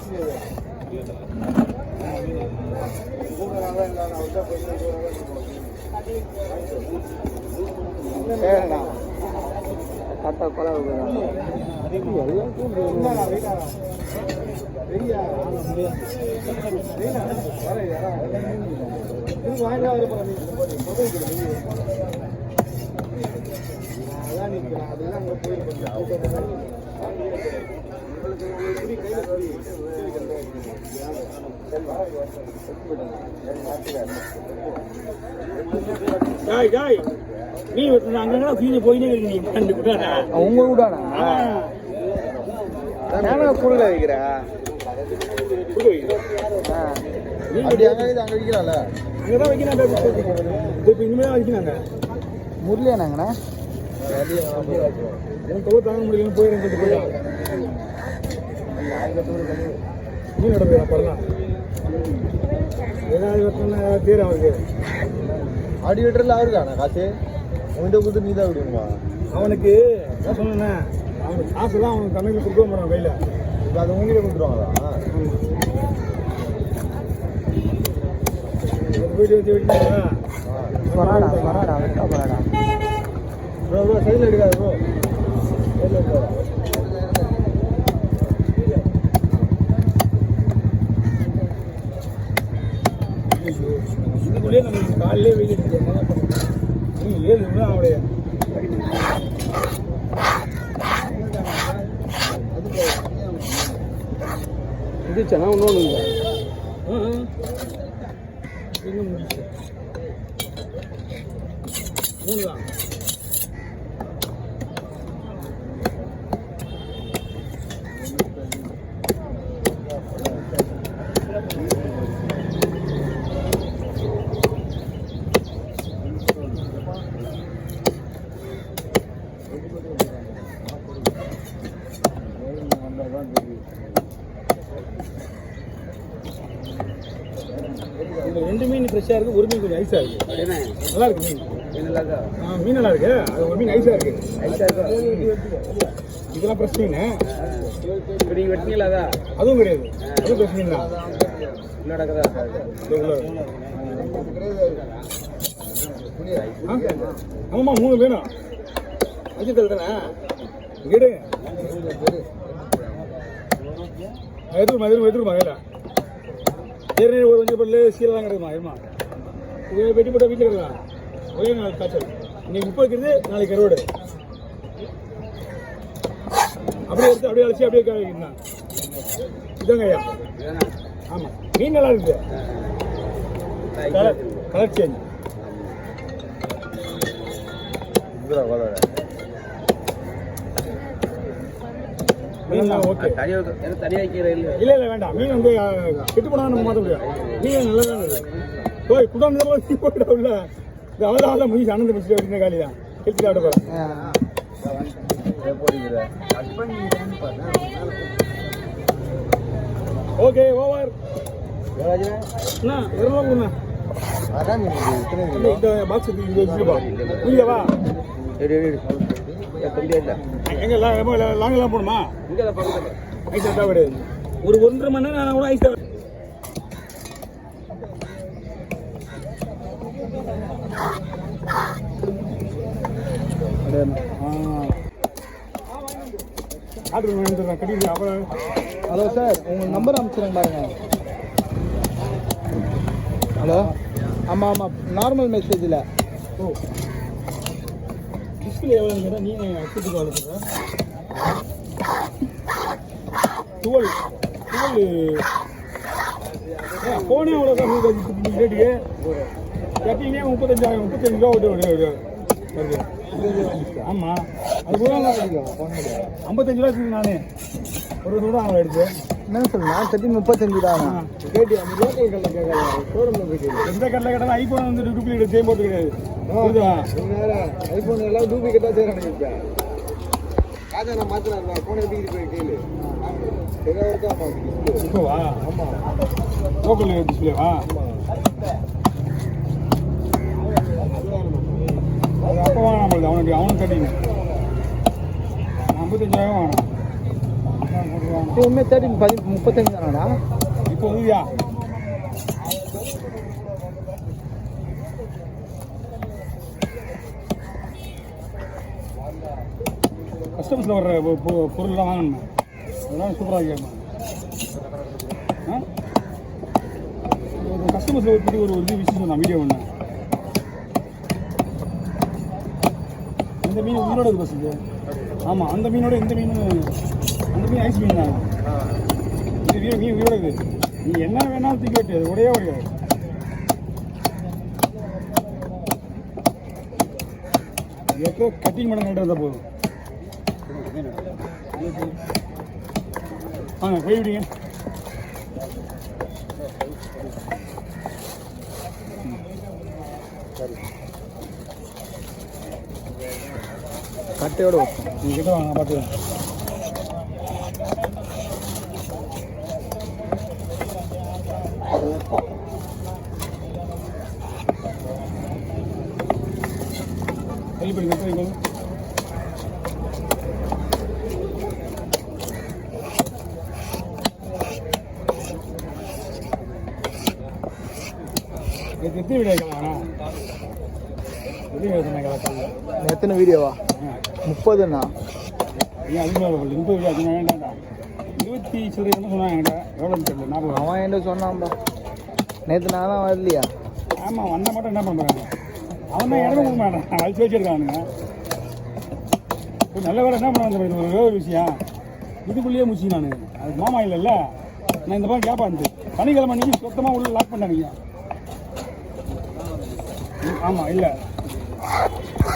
சரிண்ணா கரெக்டாக கொலை நீ அங்கே போயினே இருக்கீங்க உங்க கூடாண்ணா குழுல வைக்கிற அங்கே வைக்கலாம்ல அங்கதான் வைக்கிறாங்க. இப்போ இனிமேல் வைக்கிறாங்க. முரளியானாங்கண்ணா தொகை தாங்க முடியலன்னு போயிருந்து போயிடா மீன் நடந்து பரலாம் ஏதாவது தீரம் அவருக்கு ஆடி வெட்டரில் அவருக்காண்ணா காசு அவன்கிட்ட கொடுத்து நீ தான் விடுமா அவனுக்கு நான் சொன்னேண்ணே அவனுக்கு காசு தான் அவனுக்கு கணக்கு கொடுக்க போகிறான் கையில். இப்போ அதை உங்களே கொடுத்துருவாங்களா வீட்டு வச்சு விட்டுங்களா பராடா பராடா வெட்டா பராடா ப்ரோ ப்ரோ சைடில் எடுக்காது ப்ரோ சைடில் எடுக்காது. இதுக்குள்ளேயே நம்ம காலையிலே வெயில் அடிச்சு ஏழு அவனுடைய இதுச்சானா இன்னொன்று இன்னும் முடிச்சு 3 தான். ரெண்டு மீன் ஃப்ரெஷ்ஷாக இருக்குது, ஒரு மீன் கொஞ்சம் ஐஸாக இருக்குது. நல்லா இருக்கு மீன். மீன் நல்லா இருக்கு. அது ஒரு மீன் ஐஸாக இருக்கு. இதெல்லாம் ஃப்ரெஷ் மீன். இப்போ நீங்கள் வெட்டினீங்களா? அதுவும் கிடையாது, அதுவும் ஃப்ரெஷ் மீன் தான். ஆமாம்மா 3 வேணும். அஜித்தல் தானே கேடு எதிர்மா இல்லை ஏற்கனவே ஒரு கொஞ்சம் பொருள் சீலாம் கிடக்குமா இருமா வெட்டி போட்டால் வீட்டில் கிடக்கலாம். ஒரே நாள் காய்ச்சல். இன்னைக்கு 30 இருக்குது, நாளைக்கு 60. அப்படியே எடுத்து அப்படியே அழைச்சி அப்படியே வைக்கணும். இதாங்க ஐயா. ஆமாம் மீன் நல்லா இருக்குது. Colour change. ஓகே இல்லை வேண்டாம். மீன் வந்து கெட்டு போனால் நம்ம மாற்ற முடியாது. மீன் நல்லா தான் இருக்குது. போய் குடாந்து போயிட்டா உள்ள அவதான் முடிச்சு அனந்த முடிச்சுட்டு வச்சுருந்த காலி தான் எடுத்துட்டு ஆட போகிறேன். ஓகே ஓவர் அண்ணா 200 இந்த பாக்ஸ் புரியவா எங்க லாங்கெல்லாம் போகணுமா? ஐஸ் தான் கிடையாது. ஒரு 1.5 மணி நேரம் நான் கூட ஐஸ் தான். ஹலோ சார், உங்கள் நம்பர் அனுப்பிச்சிடுங்க பாருங்க. ஹலோ ஆமாம் ஆமாம் நார்மல் மெசேஜில். ஓ டிஸ்பிளே எவ்வளோ நீங்கள் அக்செப்ட் கால் பண்ணுறேன் 12 ஃபோனே அவ்வளோதான் ரேட்டுக்கு கட்டினே 35 ரூபா வருது. ஆமாம் அது கூட 55 ரூபா இருக்குது. நானே ஒரு ரூபா அவங்கள எடுத்து என்ன சொல்லுங்க நான் கட்டி 35 தான் கேட்டு அந்த லோக்கல் கல்ல கேட்கல ஷோரூமில் போய் கேட்கு. எந்த கல்ல கேட்டாலும் ஐஃபோன் வந்து டூப்ளிகேட் செய்ய போட்டு கிடையாது. ஐஃபோன் எல்லாம் டூப்ளிகேட்டாக செய்கிறாங்க. இப்போ காஜா நான் மாற்றினா ஃபோனை எடுத்துக்கிட்டு போய் கேளு. சரியாக இருக்கா இப்போவா? ஆமாம் லோக்கல் டிஸ்பிளேவா? அது அப்போ வேணாம் நம்மளுக்கு. அவனுக்கு கட்டிங்க 55 ரூபாய் வேணும். உண்மையாக 35 தானடா இப்போ உதவியா கஸ்டமர்ஸில் வர்ற பொருள்லாம் வாங்கணும் அதெல்லாம் சூப்பராக கேட்கணும் கஸ்டமர்ஸில் பற்றி ஒரு இது விஷயம் சொன்னேன் வீடியோ ஒன்று இந்த மீன் உயிரோட இருக்கு பஸ் இது ஆமாம் அந்த மீனோட இந்த மீன் அந்த மீன் ஐஸ் மீன் தான் இது மீன் உயிரோட இருக்குது நீ என்ன வேணாலும் தூக்கி வெட்டு அது உடையே உடையாது எப்போ கட்டிங் பண்ண கட்டு வந்தால் போதும் வாங்க போய் விடுங்க கட்டையோட வைப்போம் நீங்கள் கிட்ட வாங்க பார்த்துக்கலாம் கல்விப்படி கட்ட வைக்கணும் எத்தனை வீடியோ கலவாண்ணா எத்தனை வீடியோ கலக்காங்க எத்தனை வீடியோவா 30ண்ணா ஏன் அதிகமாக 30 வீடியோ அதிகமாக வேண்டாம்டா 20 சில்லறை சொன்னாங்க என்கிட்ட எவ்வளோன்னு தெரியல ஞாபகம் அவன் என்ன சொன்னான்பா நேற்று நான் தான் வரலையா ஆமாம் வந்தால் மட்டும் என்ன பண்ணுறாங்க அவன் தான் இடமே கொடுக்க மாட்டான் வலிச்சு வச்சிருக்கானுங்க நல்ல வேலை என்ன பண்ண வந்த இது ஒரு விஷயம் இதுக்குள்ளேயே முடிச்சு நான் அது மாமா இல்லைல்ல நான் இந்த மாதிரி கேட்பேன் சனிக்கிழமை அன்றைக்கி சுத்தமாக உள்ள லாக் பண்ணானுங்க ஆமாம் இல்லை